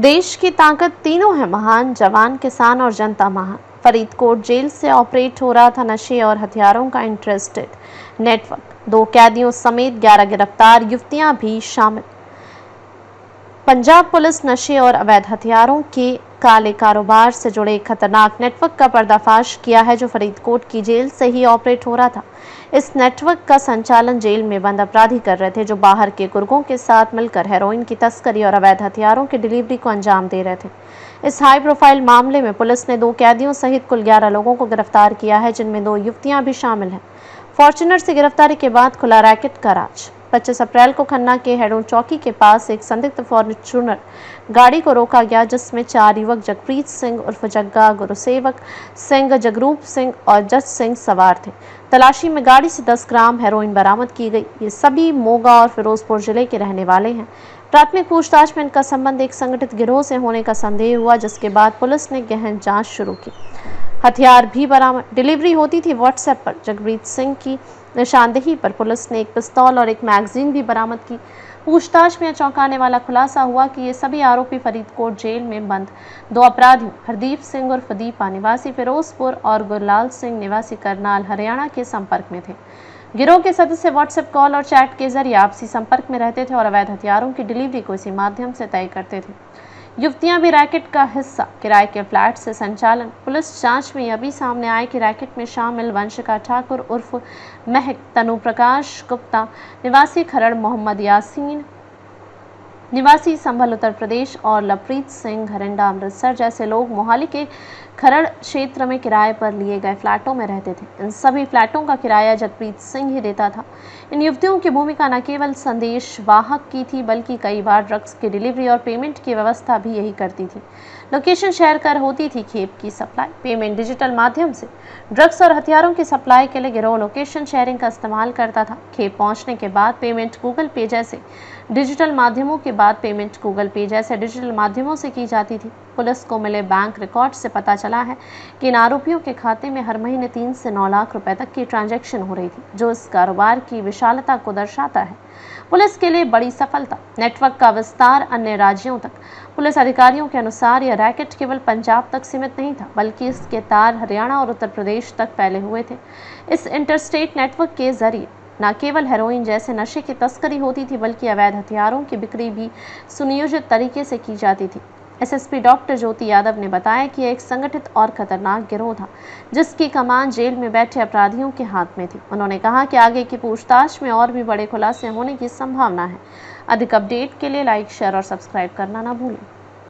देश की ताकत तीनों है महान, जवान, किसान और जनता महान। फरीदकोट जेल से ऑपरेट हो रहा था नशे और हथियारों का इंटरेस्टेड नेटवर्क। 2 कैदियों समेत 11 गिरफ्तार युवतियां भी शामिल। पंजाब पुलिस नशे और अवैध हथियारों के काले कारोबार से जुड़े एक खतरनाक नेटवर्क का पर्दाफाश किया है, जो फरीदकोट की जेल से ही ऑपरेट हो रहा था। इस नेटवर्क का संचालन जेल में बंद अपराधी कर रहे थे, जो बाहर के गुर्गों के साथ मिलकर हेरोइन की तस्करी और अवैध हथियारों की डिलीवरी को अंजाम दे रहे थे। इस हाई प्रोफाइल मामले में पुलिस ने 2 कैदियों सहित कुल 11 लोगों को गिरफ्तार किया है, जिनमें 2 युवतियां भी शामिल हैं। फॉर्च्यूनर से गिरफ्तारी के बाद खुला रैकेट का राज। 25 अप्रैल को खन्ना के हेडों चौकी के पास एक संदिग्ध फॉर्च्यूनर गाड़ी को रोका गया, जिसमें 4 युवक जगप्रीत सिंह उर्फ जग्गा, गुरुसेवक सिंह, जगरूप सिंह और जज सिंह सवार थे। तलाशी में गाड़ी से 10 ग्राम हेरोइन बरामद की गई। ये सभी मोगा और फिरोजपुर जिले के रहने वाले हैं। प्राथमिक पूछताछ में इनका संबंध एक संगठित गिरोह से होने का संदेह हुआ, जिसके बाद पुलिस ने गहन जांच शुरू की। हथियार भी बरामद। डिलीवरी होती थी व्हाट्सएप पर। जगप्रीत सिंह की निशानदेही पर पुलिस ने एक पिस्तौल और एक मैगजीन भी बरामद की। पूछताछ में चौंकाने वाला खुलासा हुआ कि ये सभी आरोपी फरीदकोट जेल में बंद 2 अपराधियों हरदीप सिंह उर्फ दीपा निवासी फिरोजपुर और गुरलाल सिंह निवासी करनाल हरियाणा के संपर्क में थे। गिरोह के सदस्य व्हाट्सएप कॉल और चैट के जरिए आपसी संपर्क में रहते थे और अवैध हथियारों की डिलीवरी को इसी माध्यम से तय करते थे। युवतियां भी रैकेट का हिस्सा। किराए के फ्लैट से संचालन। पुलिस जांच में यह भी सामने आया कि रैकेट में शामिल वंशिका ठाकुर उर्फ महक, तनु प्रकाश गुप्ता निवासी खरड़, मोहम्मद यासीन निवासी संभल उत्तर प्रदेश और लवप्रीत सिंह घरिंडा अमृतसर जैसे लोग मोहाली के खरड़ क्षेत्र में किराए पर लिए गए फ्लैटों में रहते थे। इन सभी फ्लैटों का किराया जगप्रीत सिंह ही देता था। इन युवतियों की भूमिका न केवल संदेश वाहक की थी, बल्कि कई बार ड्रग्स की डिलीवरी और पेमेंट की व्यवस्था भी यही करती थी। लोकेशन शेयर कर होती थी खेप की सप्लाई, पेमेंट डिजिटल माध्यम से। ड्रग्स और हथियारों की सप्लाई के लिए गिरोह लोकेशन शेयरिंग का इस्तेमाल करता था। खेप पहुंचने के बाद पेमेंट गूगल पे जैसे डिजिटल माध्यमों से की जाती थी। पुलिस को मिले बैंक रिकॉर्ड से पता चला है कि इन आरोपियों के खाते में हर महीने 3 से 9 लाख रुपए तक की ट्रांजैक्शन हो रही थी, जो इस कारोबार की विशालता को दर्शाता है। पुलिस के लिए बड़ी सफलता। नेटवर्क का विस्तार अन्य राज्यों तक। पुलिस अधिकारियों के अनुसार यह रैकेट केवल पंजाब तक सीमित नहीं था, बल्कि इसके तार हरियाणा और उत्तर प्रदेश तक फैले हुए थे। इस इंटरस्टेट नेटवर्क के जरिए न केवल हेरोइन जैसे नशे की तस्करी होती थी, बल्कि अवैध हथियारों की बिक्री भी सुनियोजित तरीके से की जाती थी। एसएसपी डॉक्टर ज्योति यादव ने बताया कि यह एक संगठित और खतरनाक गिरोह था, जिसकी कमान जेल में बैठे अपराधियों के हाथ में थी। उन्होंने कहा कि आगे की पूछताछ में और भी बड़े खुलासे होने की संभावना है। अधिक अपडेट के लिए लाइक, शेयर और सब्सक्राइब करना ना भूलें।